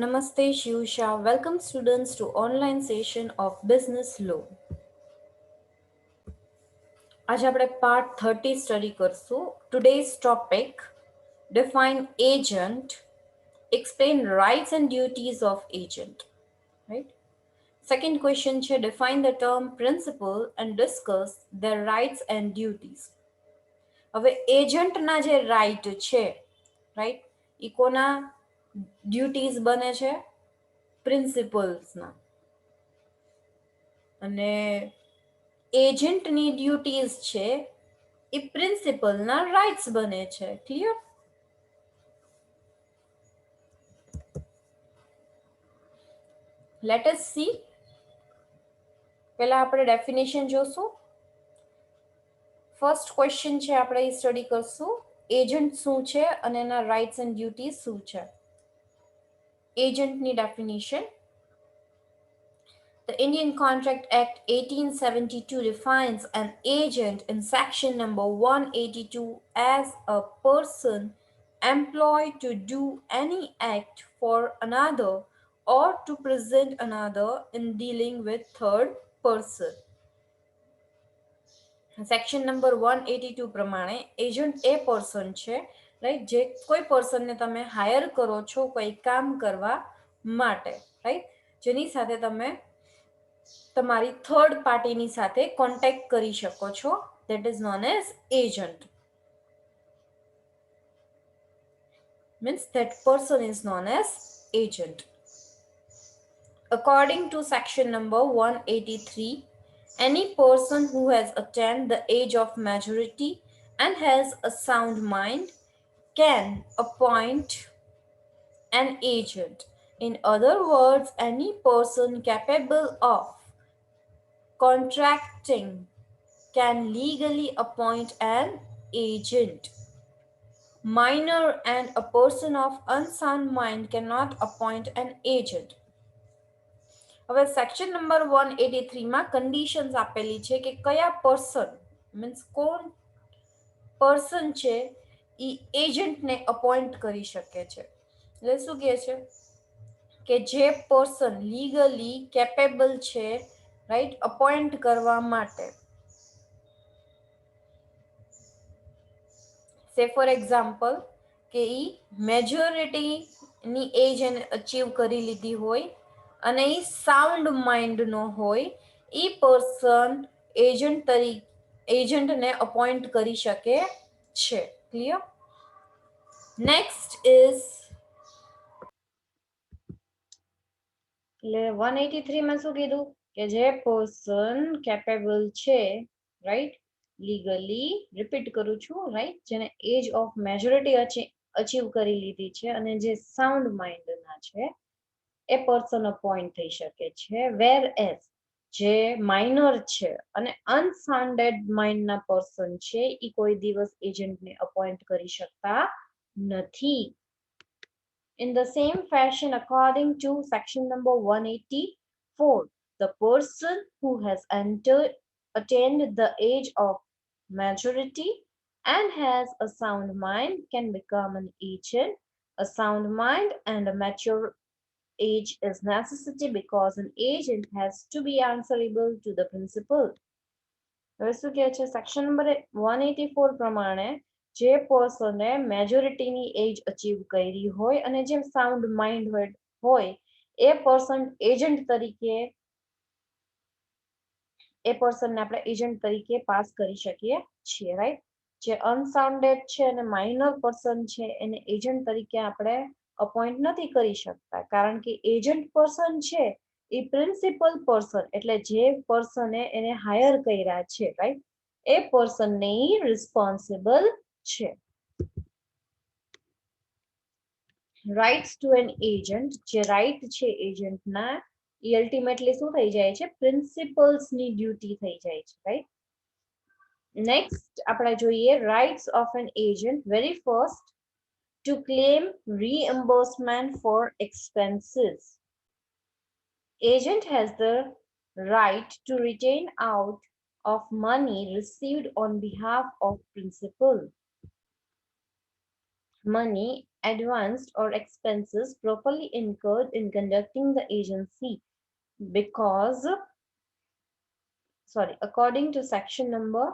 Namaste Shivsha. Welcome students to online session of Business Law. આજે આપણે part 30 study કરશું. Today's topic: define agent, explain rights and duties of agent. Right? Second question છે define the term principal and discuss their rights and duties. હવે એજન્ટના જે right છે, right, એ કોના duties બને છે? પ્રિન્સિપલ્સના. અને એજન્ટની ડ્યુટીઝ છે એ પ્રિન્સિપલના રાઇટ્સ બને છે. ક્લિયર? Let S C. પહેલા આપણે ડેફિનેશન જોશું. ફર્સ્ટ ક્વેશ્ચન છે, આપણે એ સ્ટડી કરશું એજન્ટ શું છે અને એના રાઇટ્સ એન્ડ ડ્યુટીઝ શું છે. એજન્ટની definition: The Indian Contract Act 1872 defines an agent in section number 182 as a person employed to do any act for another or to present another in dealing with third person. Section number 182 પ્રમાણે agent એ person છે, right, જે કોઈ પર્સનને તમે higher કરો છો કોઈ કામ કરવા માટે, રાઈટ, જેની સાથે તમે તમારી થર્ડ પાર્ટીની સાથે કોન્ટેક્ટ કરી શકો છો. That is known as agent. Means that person is known as agent. According to section number 183, any person who has attained the age of majority and has a sound mind can appoint an agent. In other words, any person capable of contracting can legally appoint an agent. Minor and a person of unsound mind cannot appoint an agent. હવે section number 183 માં conditions આપેલી છે કે કયા person, means કોણ person છે એ એજન્ટને appoint કરી શકે છે. એટલે શું કહે છે કે જે પર્સન લીગલી કેપેબલ છે, રાઈટ, અપોઇન્ટ કરવા માટે. સે ફોર એક્ઝામ્પલ કે એ મેજોરિટીની એજ એને અચીવ કરી લીધી હોય અને એ સાઉન્ડ માઇન્ડનો હોય, એ પર્સન એજન્ટને અપોઇન્ટ કરી શકે છે. ક્લિયર? નેક્સ્ટ ઇઝ, એટલે 183 માં શું કીધું કે જે પર્સન કેપેબલ છે, રાઈટ, લીગલી, રિપીટ કરું છું, રાઈટ, જેને એજ ઓફ મેજોરિટી અચીવ કરી લીધી છે અને જે સાઉન્ડ માઇન્ડના છે એ પર્સન અપોઇન્ટ થઈ શકે છે. વેર એઝ જે માઇનર છે અને અનસાઉન્ડેડ માઇન્ડના પર્સન છે એ કોઈ દિવસ એજન્ટને અપોઇન્ટ કરી શકતા નથી. In the same fashion, according to section number 184, the person who has attained the age of majority and has a sound mind can become an agent. A sound mind and a mature age is necessity because an agent has to be answerable to the principal. હવે શું કહે છે? Section number 184 પ્રમાણે જે પર્સને મેજોરિટીની એજ achieve કરી હોય અને જે સાઉન્ડ માઇન્ડ હોય એ પર્સન એજન્ટ તરીકે, એ પર્સનને આપણે એજન્ટ તરીકે પાસ કરી શકીએ છીએ, રાઈટ. જે અનસાઉન્ડેડ છે અને માઇનર પર્સન છે એને એજન્ટ તરીકે આપણે અપોઇન્ટ નથી કરી શકતા, કારણ કે એજન્ટ પર્સન છે એ પ્રિન્સિપલ પર્સન, એટલે જે પર્સને એને હાયર કર્યા છે, રાઈટ, એ પર્સનને રિસ્પોન્સિબલ છે. રાઇટ્સ ટુ એન એજન્ટ, જે રાઇટ છે એજન્ટના, એ અલ્ટિમેટલી શું થઈ જાય છે? પ્રિન્સિપલ્સની ડ્યુટી થઈ જાય છે, રાઈટ. નેક્સ્ટ આપણે જોઈએ rights of an agent. Very first, to claim reimbursement for expenses. Agent has the right to retain out of money received on behalf of principal. Money advanced or expenses properly incurred in conducting the agency because according to section number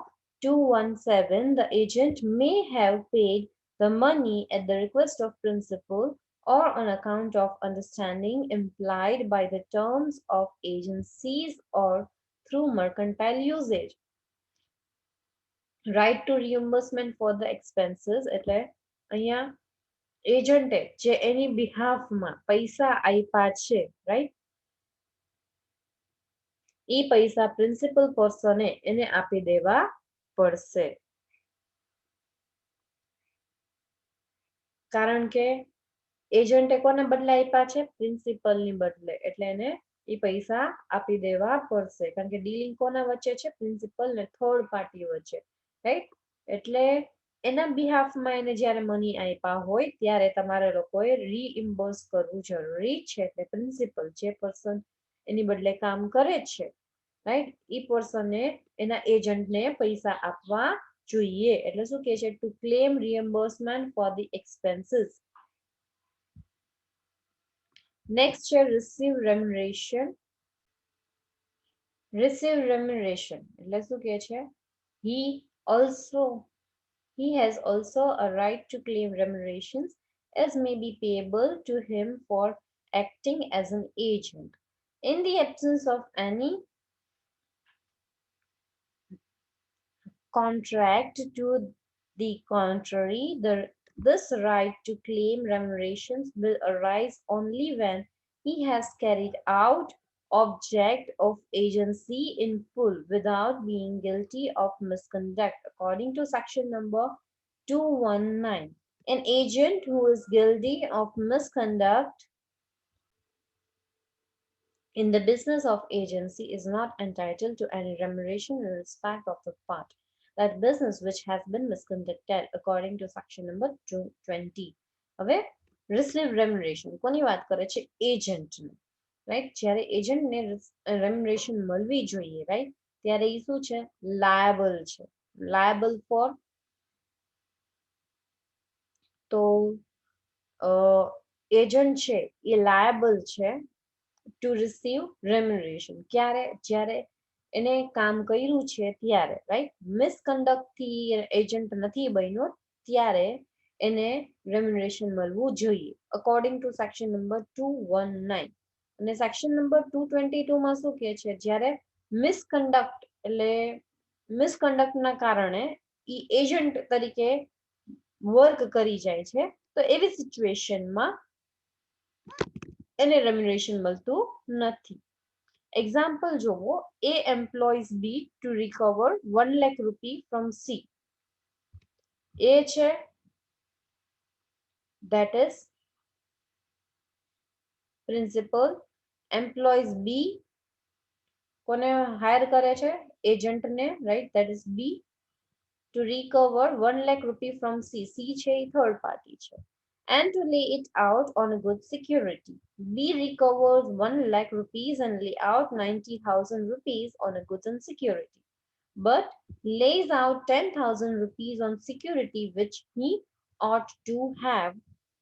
217, the agent may have paid the money at the request of principal or on account of understanding implied by the terms of agencies or through mercantile usage. Right to reimbursement for the expenses એટલે અહીંયા એજન્ટે જે એની બિહાફમાં પૈસા આપ્યા છે, right, એ પૈસા principal પર્સને એને આપી દેવા પડશે. કારણ કે એજન્ટે કોને બદલે આપ્યા છે? પ્રિન્સિપલની બદલે, એટલે એને એ પૈસા આપી દેવા પડશે. કારણ કે ડીલિંગ કોના વચ્ચે છે? પ્રિન્સિપલ ને થર્ડ પાર્ટી વચ્ચે, રાઈટ. એટલે એના બિહાફમાં એને જ્યારે મની આપ્યા હોય ત્યારે તમારે લોકોએ રીઇમ્બર્સ કરવું જરૂરી છે. એટલે પ્રિન્સિપલ જે પર્સન એની બદલે કામ કરે છે, રાઈટ, એ પર્સને એના એજન્ટને પૈસા આપવા જોઈએ. એટલે શું કહે છે? To claim reimbursement for the expenses. Next છે રિસીવ રેમ્યુનરેશન. રિસીવ રેમ્યુનરેશન એટલે શું કહે છે? He has also a right to claim remunerations as may be payable to him for acting as an agent. In the absence of any contract to the contrary, this right to claim remunerations will arise only when he has carried out object of agency in full without being guilty of misconduct according to section number 219. An agent who is guilty of misconduct in the business of agency is not entitled to any remuneration in respect of the part that business which has been misconducted according to section number 220. હવે receive remuneration કોની વાત કરે છે? એજન્ટની, right. જ્યારે એજન્ટને રેમ્યુનરેશન મળવી જોઈએ, right, ત્યારે એ શું છે? લાયબલ છે. લાયબલ ફોર, તો એજન્ટ છે એ લાયબલ છે ટુ રિસીવ રેમ્યુનરેશન. ક્યારે? જ્યારે એને કામ કર્યું છે ત્યારે, રાઈટ. મિસકન્ડક્ટ થી એજન્ટ નથી બન્યો ત્યારે એને રેમ્યુનરેશન મળવું જોઈએ અકોર્ડિંગ ટુ સેક્શન નંબર 219. અને સેક્શન નંબર 222 માં શું કહે છે? જ્યારે મિસકન્ડક્ટ એટલે મિસકન્ડક્ટના કારણે ઈ એજન્ટ તરીકે વર્ક કરી જાય છે, તો એવી સિચ્યુએશનમાં એને રેમ્યુનરેશન મળતું નથી. એક્ઝામ્પલ જોવો. A employs B to recover 1 lakh rupee from C. A છે that is principal, employs B કોને હાયર કરે છે? એજન્ટને, right, that is B, to recover 1 lakh rupee from C. C છે એ થર્ડ પાર્ટી છે. And to lay it out on a good security. B recovers 1 lakh rupees and lay out 90,000 rupees on a goods and security, but lays out 10,000 rupees on security which he ought to have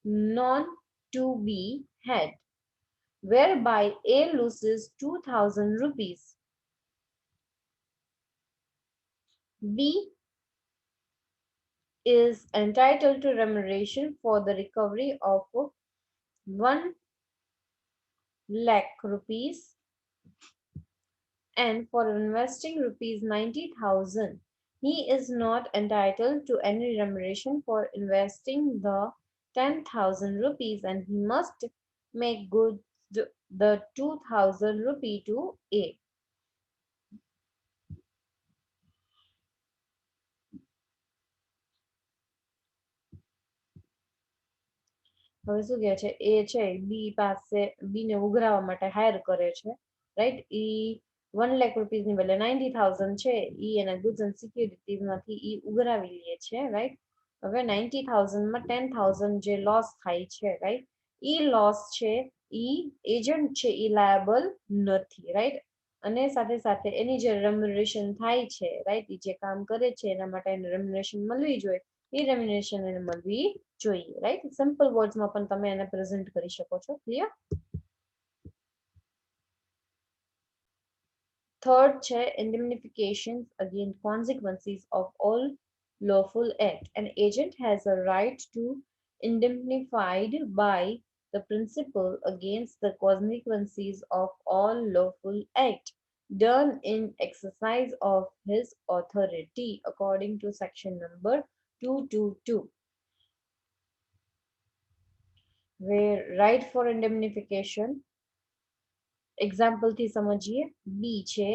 known to be had, whereby A loses 2,000 rupees. B is entitled to remuneration for the recovery of 1 lakh rupees, and for investing rupees 90,000 he is not entitled to any remuneration for investing the 10,000 rupees, and he must make good the 2,000 rupee to A. હવે શું કહે છે? એ છે બી પાસે બી ને ઉઘરાવવા માટે higher કરે છે, રાઈટ. ઈ 1 લાખ રૂપીસ ની બદલે 90,000 છે ઈ એના ગુડ્સ એન્ડ સિક્યુરિટીઝ માંથી ઈ ઉઘરાવી લે છે, રાઈટ. હવે 90,000 માં 10,000 જે લોસ થાય છે, રાઈટ, ઈ લોસ છે ઈ એજન્ટ છે ઈ લાયબલ નથી, રાઈટ. અને સાથે સાથે એની જે રેમ્યુનરેશન થાય છે, રાઈટ, ઈ જે કામ કરે છે એના માટે એને રેમ્યુનરેશન મળવી જોઈએ, એ રેમ્યુનરેશન એને મળવી જોઈએ, રાઈટ? સિમ્પલ વર્ડ્સમાં પણ તમે એને પ્રેઝન્ટ કરી શકો છો. ક્લિયર? થર્ડ છે indemnifications against consequences of all lawful act. An agent has a right to indemnified by the principal against the consequences of all lawful act done in exercise of his authority according to section number 222, where right for indemnification એક્ઝામ્પલથી સમજીએ. બી છે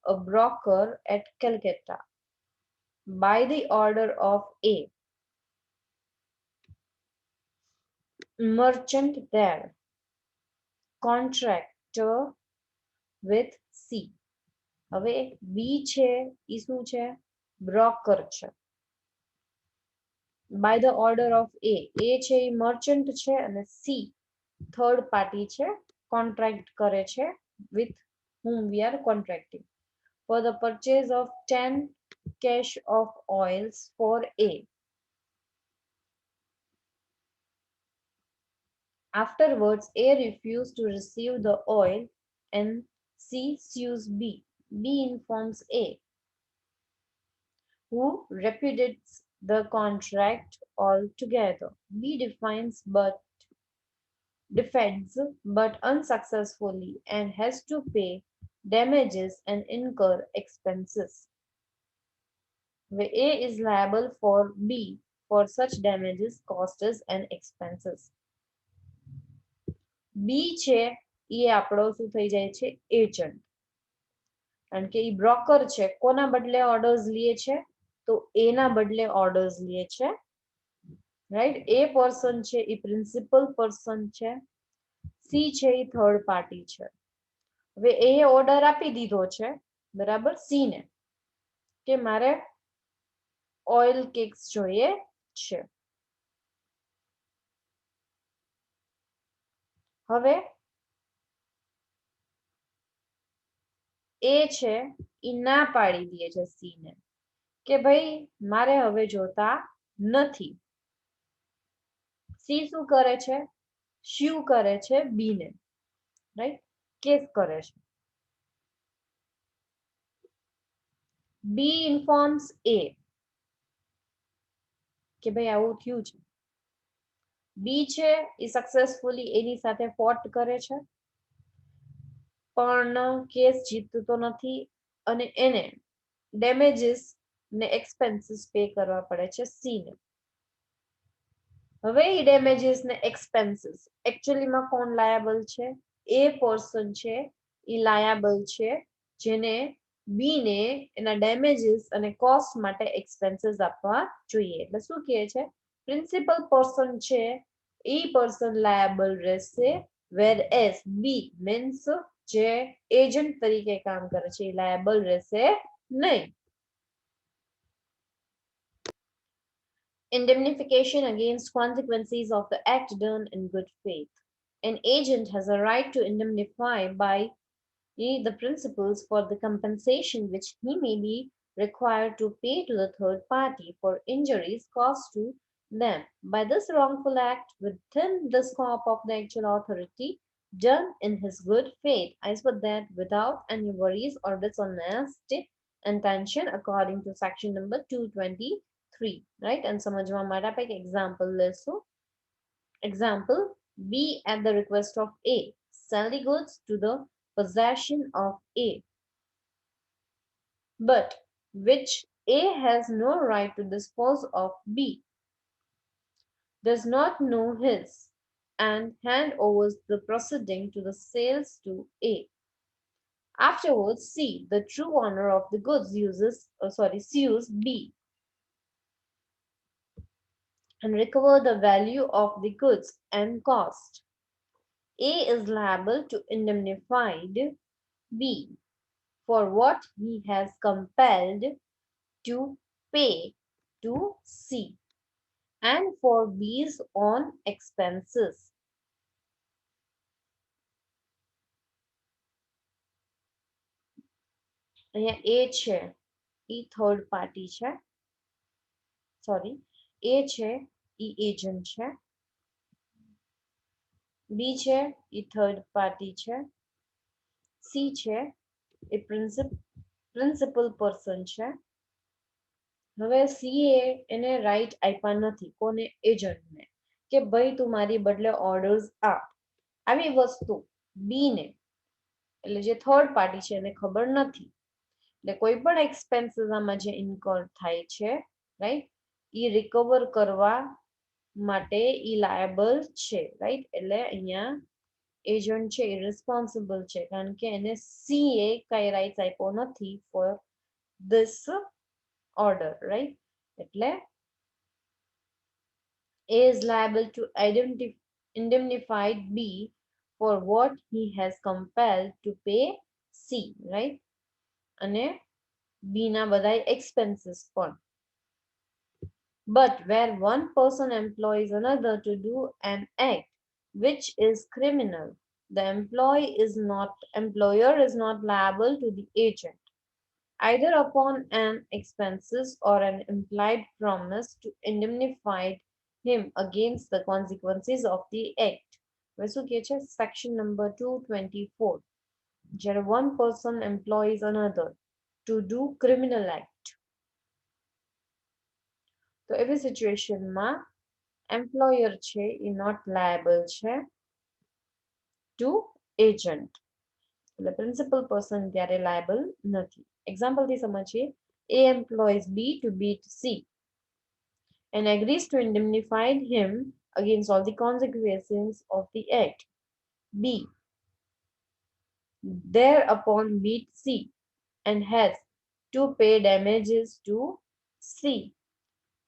a broker at Calcutta by the order of A, merchant there, contractor with C. હવે બી છે એ શું છે? Broker છે. by the order of A, એ છે એ merchant છે અને C થર્ડ પાર્ટી છે, કોન્ટ્રાક્ટ કરે છે with whom we are contracting for the purchase of 10 cash of oils for A. Afterwards, A refused to receive the oil and C sues B. B informs A, who repudiates the contract altogether. B defends but unsuccessfully and has to pay damages and incur expenses. Where A is liable for B for such damages, costs, and expenses. બી છે એ આપણો શું થઈ જાય છે? Agent. કારણ કે એ broker છે. કોના બદલે ઓર્ડર્સ લે છે? તો એના બદલે ઓર્ડર્સ લે છે, રાઈટ? એ પર્સન છે એ પ્રિન્સિપલ પર્સન છે. સી છે એ થર્ડ પાર્ટી છે. હવે એ ઓર્ડર આપી દીધો છે, બરાબર, સી ને, કે મારે ઓઇલ કેક્સ જોઈએ છે. હવે એ છે એ ના પાડી દે છે સી ને કે ભાઈ મારે હવે જોતા નથી. સી શું કરે છે? સ્યુ કરે છે બી ને, રાઈટ? કેસ કરે છે. બી ઇન્ફોર્મ્સ એ કે ભાઈ આવું થયું છે. બી છે એ સક્સેસફુલી એની સાથે ફોટ કરે છે, પણ કેસ જીતતો નથી અને એને ડેમેજીસ ને એક્સપેન્સીસ પે કરવા પડે છે સી ને. હવે એ ડેમેજીસ ને એક્સપેન્સીસ એકચ્યુઅલીમાં કોણ લાયબલ છે? એ પર્સન છે એ લાયબલ છે જેને બી ને એના ડેમેજીસ અને કોસ્ટ માટે એક્સપેન્સીસ આપવા જોઈએ. એટલે શું કહે છે? પ્રિન્સિપલ પર્સન છે એ પર્સન લાયબલ રહેશે, વેર એઝ બી મીન્સ જે એજન્ટ તરીકે કામ કરે છે એ લાયબલ રહેશે નહીં. Indemnification against consequences of the act done in good faith. An agent has a right to indemnify by the principals for the compensation which he may be required to pay to the third party for injuries caused to them by this wrongful act within the scope of the actual authority done in his good faith, as for that without any worries or dishonest intention according to section number 223, right? And સમજવા માટે આપણે એક example લેશું. Example, B at the request of A sell the goods to the possession of A, but which A has no right to dispose of B, does not know his, and hand overs the proceeding to the sales to A. Afterwards, C, the true owner of the goods, sues B and recover the value of the goods and cost. A is liable to indemnify B for what he has compelled to pay to C and for B's own expenses. અહીંયા A છે એ third party છે, sorry, એ છે એ agent છે, બી છે એ third party છે, C છે એ principal person છે. હવે સી એને રાઈટ આપ્યા નથી, કોને? એજન્ટને, કે ભાઈ તું મારી બદલે ઓર્ડર્સ આપ. આવી વસ્તુ બી ને, એટલે જે થર્ડ પાર્ટી છે એને ખબર નથી. એટલે કોઈ પણ એક્સપેન્સીસ આમાં જે ઇન્કર થાય છે, રાઈટ, એ રિકવર કરવા માટે ઈ લાયબલ છે, રાઈટ. એટલે અહીંયા એજન્ટ છે એ રિસ્પોન્સિબલ છે, કારણ કે એને સી એ કઈ રાઇટ્સ આપ્યો નથી ફોર ધીસ order, right? એટલે A is liable to indemnify B for what he has compelled to pay C, right? અને B ના બધા expenses પણ. But where one person employs another to do an act which is criminal, the employer is not liable to the agent, either upon an expenses or an implied promise to indemnify him against the consequences of the act. હવે શું કહે છે? Section number 224. જ્યારે one person employs another to do criminal act, તો એવી સિચ્યુએશનમાં employer છે એ not liable છે two agent, એટલે પ્રિન્સિપલ પર્સન ત્યારે લાયબલ નથી. એક્ઝામ્પલથી સમજીએ. A employs B to beat C and agrees to indemnify him against all the consequences of the act. B thereupon beats C and has to pay damages to C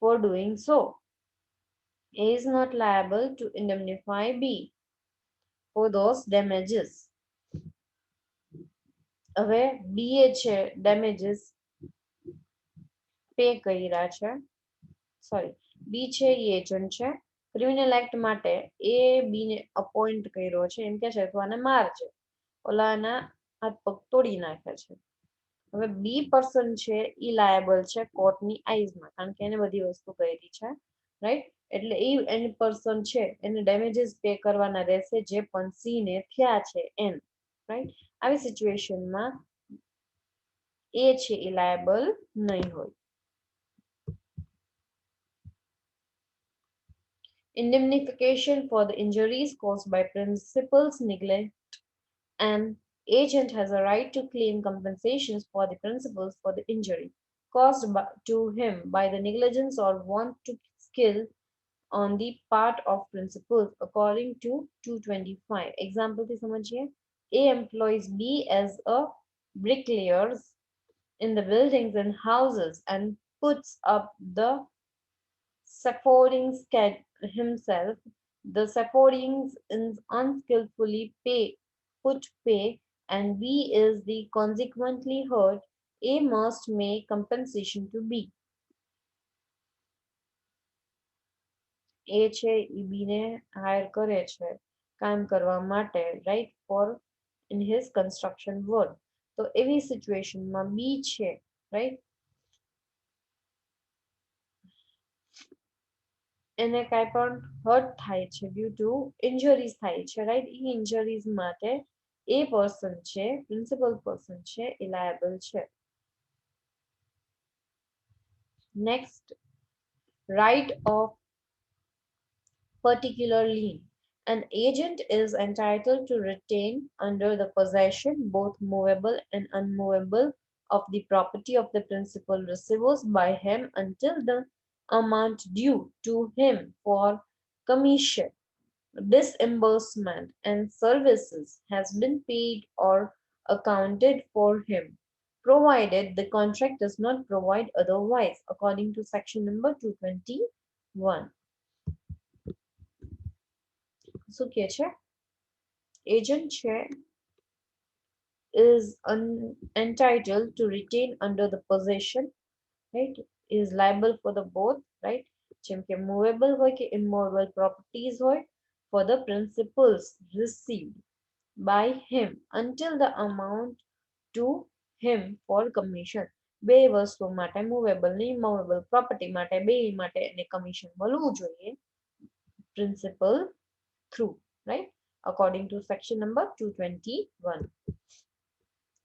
for doing so. A is not liable to indemnify B for those damages. હવે B એ છે damages pay કર્યા છે, sorry, બી છે એ agent છે. Criminal act માટે એ બી ને appoint કર્યો છે, એમ કે છે તું આને મારજે, ઓલાના હાથ પગ તોડી નાખે છે. હવે બી પર્સન છે ઈ લાયબલ છે કોર્ટની આઈઝમાં, કારણ કે એને બધી વસ્તુ કરી છે, રાઈટ. એટલે એ એની પર્સન છે એને ડેમેજીસ પે કરવાના રહેશે જે પણ સી ને થયા છે એમ, રાઈટ. આવી સિચ્યુએશનમાં એ છે એ લાયબલ નહીં હોય. Indemnification for the injuries caused by principal's neglect. An agent has a right to claim compensations for the principals for the injury caused to him by the negligence or want to skill on the part of principals according to 225. Example થી સમજીએ. A employs B as a bricklayer in the buildings and houses and puts up the scaffolding himself. The scaffoldings is unskillfully put pay and B is the consequently hurt. A must make compensation to B. A છે એ B ને higher કરે છે કામ કરવા માટે, right, for in his construction work. તો એવી સિચ્યુએશનમાં B છે, રાઈટ, એને કાંઈ પણ હર્ટ થાય છે ડ્યુ ટુ ઇન્જરીઝ થાય છે, રાઈટ. એ ઇન્જરીઝ માટે એ પર્સન છે, પ્રિન્સિપલ પર્સન છે, એ લાયબલ છે. Next, right of particular lien. An agent is entitled to retain under the possession both movable and unmovable of the property of the principal receivers by him until the amount due to him for commission, disbursement, and services has been paid or accounted for him, provided the contract does not provide otherwise, according to section number 221. શું કહે છે? Agent છે is entitled to retain under the possession, right, is liable for the both, right, જેમ કે movable હોય કે immovable properties હોય, for the principals received by him until the amount to him for commission, બે વસ્તુ માટે movable ને immovable property માટે બે માટે એને કમિશન મળવું જોઈએ principal through, right, according to section number 221.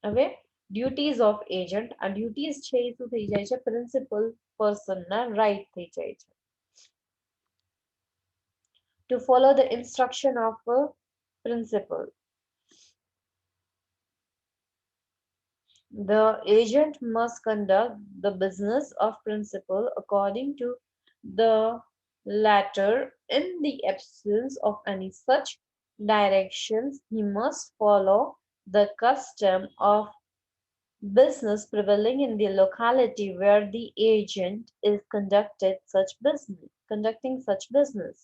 હવે ડ્યુટીઝ ઓફ એજન્ટ, આ ડ્યુટીઝ છે એ શું થઈ જાય છે પ્રિન્સિપલ પર્સનના રાઈટ થઈ જાય છે. To follow the instruction of a principal, the agent must conduct the business of principal according to the latter. In the absence of any such directions, he must follow the custom of business prevailing in the locality where the agent is conducting such business.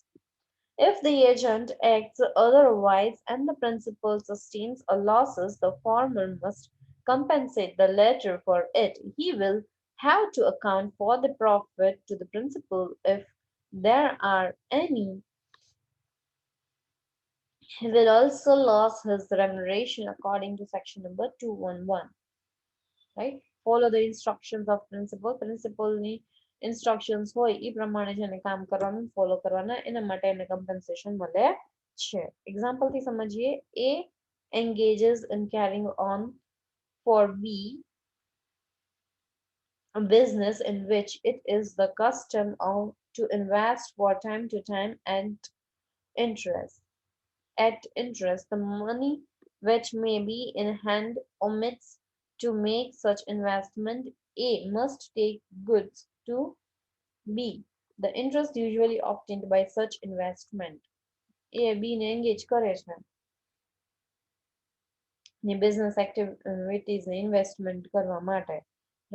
If the agent acts otherwise and the principal sustains a losses, the former must compensate the latter for it. He will have to account for the profit to the principal if there are any. He will also lose his remuneration according to section number 211. Right? Follow the instructions of principal. Principal ની instructions હોય એ પ્રમાણે જેને કામ કરવાનું follow કરવાના એના માટે એને compensation મળે છે. Example થી સમજીએ. A engages in carrying on for B a business in which it is the custom to invest for time to time and interest. At interest, the money which may be in hand omits to make such investment. A must take goods to B. The interest usually obtained by such investment. A B ને engage કરે છે ને business activities ને investment કરવા માટે,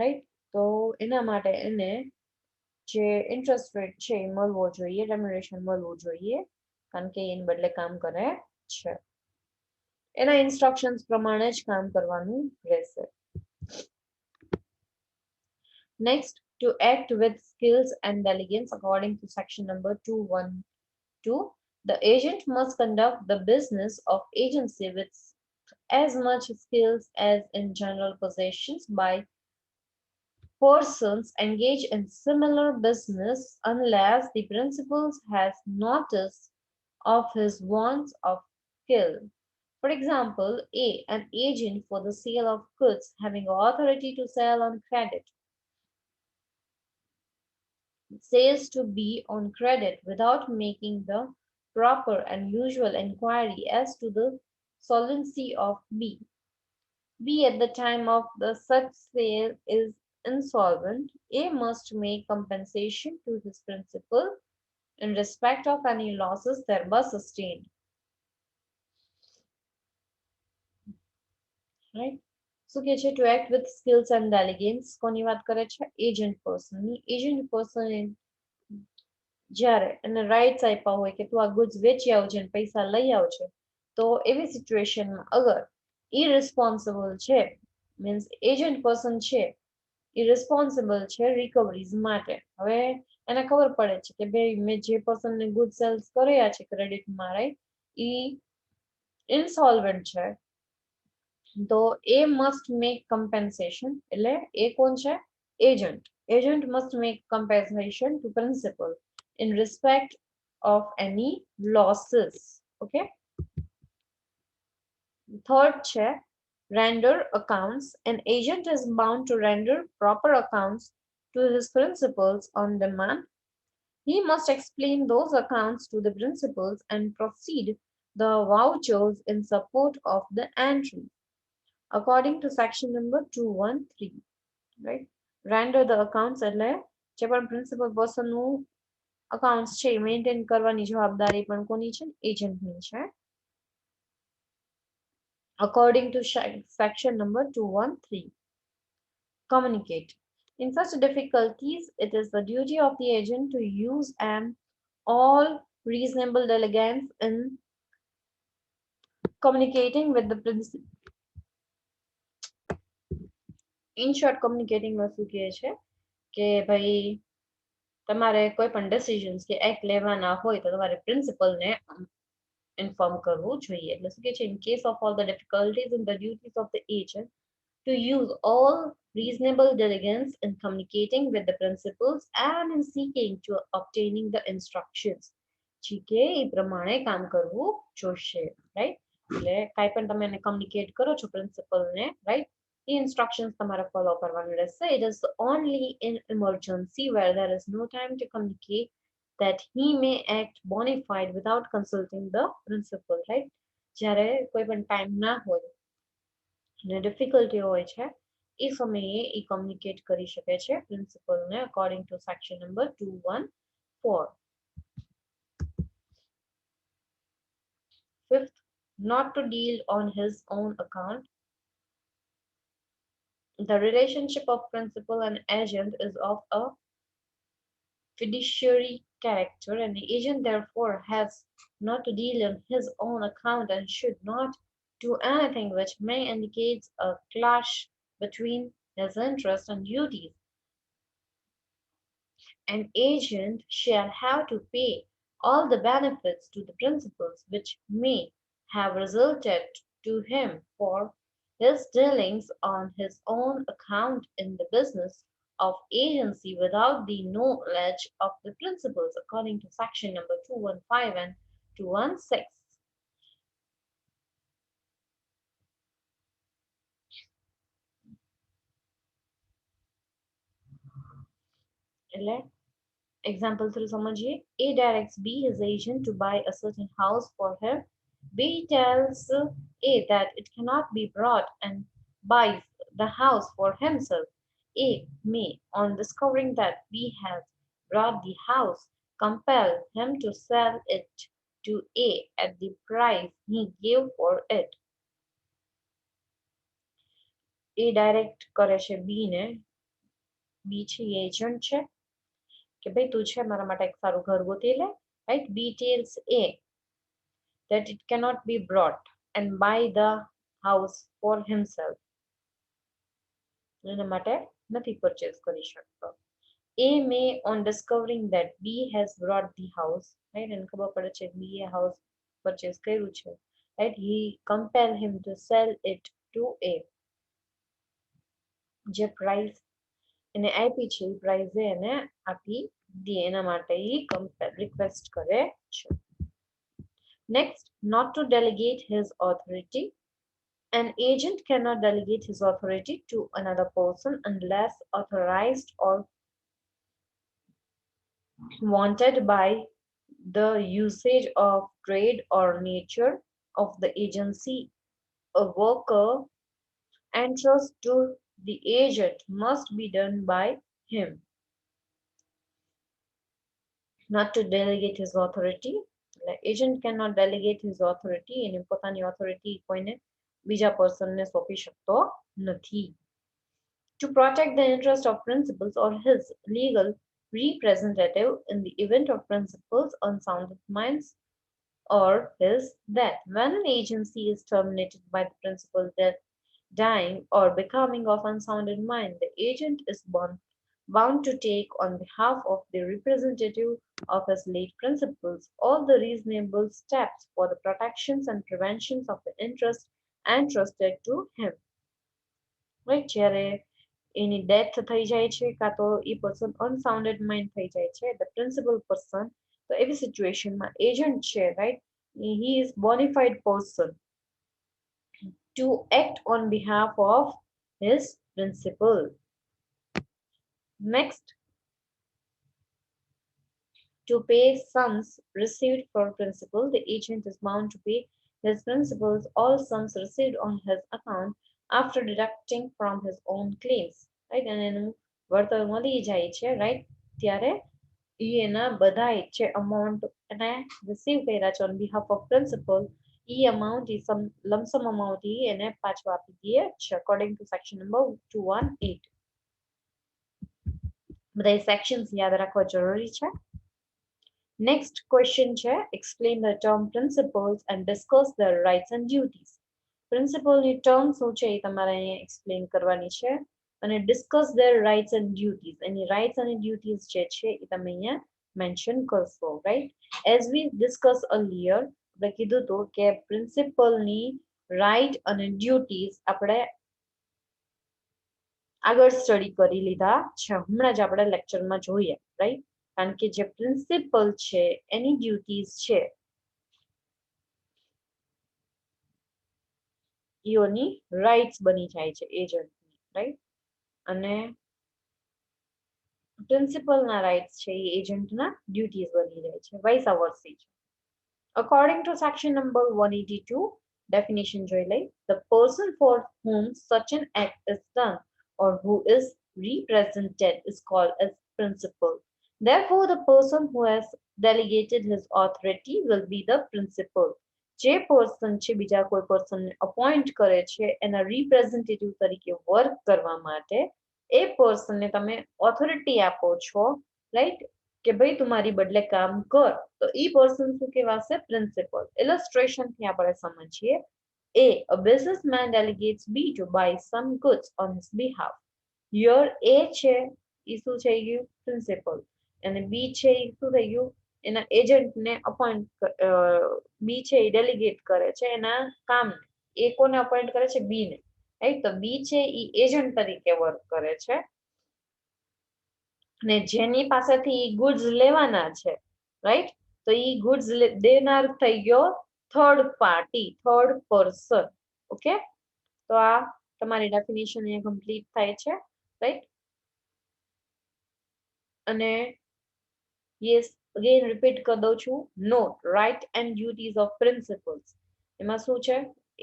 right? તો એના માટે એને જે interest rate છે એ મળવો જોઈએ, remuneration મળવું જોઈએ કારણ કે એની બદલે કામ કરે છે. એના ઇન્સ્ટ્રક્શન્સ પ્રમાણે જ કામ કરવાનું રહેશે. Next, to act with skills and diligence according to section number 212, the agent must conduct the business of agency with as much skills as in general possessions by persons engaged in similar business unless the principal has notice of his wants of skill. For example, A, an agent for the sale of goods having authority to sell on credit, says to B on credit without making the proper and usual inquiry as to the solvency of B. B at the time of the such sale is insolvent. A must make compensation to his principal in respect of any losses thereby sustained. Right? શું કે છે to act with skills and diligence કોની વાત કરે છે agent પર્સનની. Agent person જ્યારે એને rights આપ્યા હોય કે તું આ ગુડ્સ વેચી આવજે ને પૈસા લઈ આવજે, તો એવી સિચ્યુએશનમાં અગર ઇરિસ્પોન્સિબલ છે મીન્સ એજન્ટ પર્સન છે ઇરિસ્પોન્સિબલ છે રિકવરીઝ માટે. હવે એને ખબર પડે છે કે ભાઈ મેં જે પર્સનને ગુડ સેલ્સ કર્યા છે ક્રેડિટમાં, રાઈટ, એ ઇન્સોલ્વન્ટ છે, તો એ મસ્ટ મેક કમ્પેન્સેશન. એટલે એ કોણ છે agent. Agent must make compensation to principal in respect of any losses. Okay. Third છે render accounts. An agent is bound to render proper accounts to his principals on demand. He must explain those accounts to the principals and proceed the vouchers in support of the entry according to section number 213. Right? Render the accounts એટલે જે પણ principal person નું accounts છે maintain કરવાની જવાબદારી પણ કોની છે એજન્ટની છે. According to section number 213. Communicate. In such difficulties, it is the duty of the agent to use an all reasonable diligence in communicating with the principal. In short, communicating માં શું કહે છે કે ભાઈ તમારે કોઈ પણ ડિસિઝન્સ કે એક્ટ લેવાના હોય તો તમારે પ્રિન્સિપલને ઇન્ફોર્મ કરવું જોઈએ. એટલે શું કહે છે in case of all the difficulties in the duties of the agent to use all reasonable diligence in communicating with the principals and in seeking to obtaining the instructions. ठीक है એ પ્રમાણે કામ કરવું જોઈશે રાઈટ એટલે કાઈ પણ તમે એને કમ્યુનિકેટ કરો છો પ્રિન્સિપલ ને રાઈટ એ ઇન્સ્ટ્રક્શન્સ તમારે ફોલો કરવાનું રહેશે. It is only in emergency where there is no time to communicate that he may act bona fide without consulting the principal, right? જ્યારે કોઈ પણ ટાઈમ ના હોય અને ડિફિકલ્ટી હોય છે એ સમયે એ કમ્યુનિકેટ કરી શકે છે પ્રિન્સિપલને according to section number 214. Fifth, not to deal on his own account. The relationship of principal and agent is of a fiduciary character, and the agent therefore has not to deal on his own account and should not do anything which may indicate a clash between his interests and duties. An agent shall have to pay all the benefits to the principals which may have resulted to him for his dealings on his own account in the business of agency without the knowledge of the principals according to section number 215 and 216. Example through સમજીએ. A directs B, his agent, to buy a certain house for him. B tells A that it cannot be brought and buys the house for himself. A may, on discovering that B has brought the house, compel him to sell it to A at the price he gave for it. A direct કરે છે B ને. B છે agent છે કે ભાઈ તું છે મારા માટે એક સારું ઘર ગોતી લે, right? B tells A that it cannot be brought and buy the house for himself. એના માટે નથી purchase કરી શકતો. A may, on discovering that B has brought the house, right? એને ખબર પડે છે B એ house purchase કર્યું છે, right? He compel him to sell it to A. જે price એને આપી છે એ price એને આપી દે, એના માટે એ request કરે છે. Next, not to delegate his authority. An agent cannot delegate his authority to another person unless authorized or wanted by the usage of trade or nature of the agency. A worker entrust to the agent must be done by him. Not to delegate his authority. The agent cannot delegate his authority, એની પોતાની authority કોઈને બીજા પર્સનને સોંપી શકતો નથી. To protect the interest of principals or his legal representative in the event of principals' unsounded minds or his death. When an agency is terminated by the principal's death, dying, or becoming of unsounded mind, the agent is bound to take on behalf of the representative of his late principals all the reasonable steps for the protections and preventions of the interest entrusted to him. Right? જ્યારે એની death થઈ જાય છે કાં તો એ person અનસાઉન્ડેડ mind થઈ જાય છે, the principal person, તો એવી સિચ્યુએશનમાં એજન્ટ છે, right? He is bonafide person to act on behalf of his principal. Next, to pay sums received for principal, the agent is bound to pay his principals all sums received on his account after deducting from his own claims, right? અને એનું વળતર મળી જાય છે, right? ત્યારે એ એના બધાય છે amount એને receive કર્યા છે on behalf of principal, A amount, A lump sum amount એ એને પાછું આપી દે છે according to section number 218. બધા sections યાદ રાખવા જરૂરી છે. Next question છે, explain the term principles and discuss their rights and duties. Principal ની term શું છે એ તમારે અહીંયા explain કરવાની છે અને discuss their rights and duties. Any rights અને duties જે છે એ તમે અહીંયા mention કરશો, right? As we discussed earlier, આપણે કીધું હતું કે principal ની right અને duties આપણે આગળ સ્ટડી કરી લીધા છે, હમણાં જ આપણે લેક્ચરમાં જોઈએ, રાઈટ? કારણ કે જે પ્રિન્સિપલ છે એની ડ્યુટીઝ છે એઓની રાઇટ્સ બની જાય છે એજન્ટની, રાઈટ? અને પ્રિન્સિપલના રાઇટ્સ છે એ એજન્ટના ડ્યુટીઝ બની જાય છે, વાઇસ વર્સા છે. According to section number 182, definition જોઈ લઈ. The person for whom such an act is done or who is represented is called as principal. Therefore, the person who has delegated his authority will be the principal. જે person છે બીજા કોઈ પર્સનને appoint કરે છે એના representative તરીકે work કરવા માટે એ પર્સનને તમે ઓથોરિટી આપો છો, રાઈટ? કે ભાઈ તમારી બદલે કામ કર, તો ઈ પર્સન શું કહેવાશે? પ્રિન્સિપલ. ઇલસ્ટ્રેશન થી આપણે સમજીએ. A businessman delegates B to buy some goods on his behalf. Here A છે એ શું થઈ ગયું? પ્રિન્સિપલ. અને B છે એ શું થઈ ગયું? એના એજન્ટને અપોઇન્ટ, B છે એ ડેલિગેટ કરે છે એના કામને. એ કોને અપોઇન્ટ કરે છે? B ને, રાઈટ? તો B છે એ એજન્ટ તરીકે વર્ક કરે છે અને જેની પાસેથી ગુડ્સ લેવાના છે, રાઈટ? તો ઈ ગુડ્સ દેનાર થઈ ગયો third party, third person. Okay, તો આ તમારી ડેફિનેશન અહીંયા કમ્પ્લીટ થાય છે, રાઈટ? અને યસ, અગેન રિપીટ કરી દઉં છું. Not right and duties of principals. એમાં શું છે?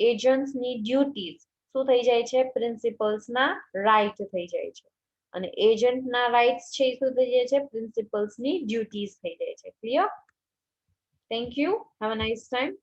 એજન્ટ્સની ડ્યુટીઝ શું થઈ જાય છે? પ્રિન્સિપલ્સના રાઇટ થઈ જાય છે. અને એજન્ટના રાઇટ્સ છે શું થઈ જાય છે? પ્રિન્સિપલ્સની ડ્યુટીઝ થઈ જાય છે. Clear? Thank you. Have a nice time.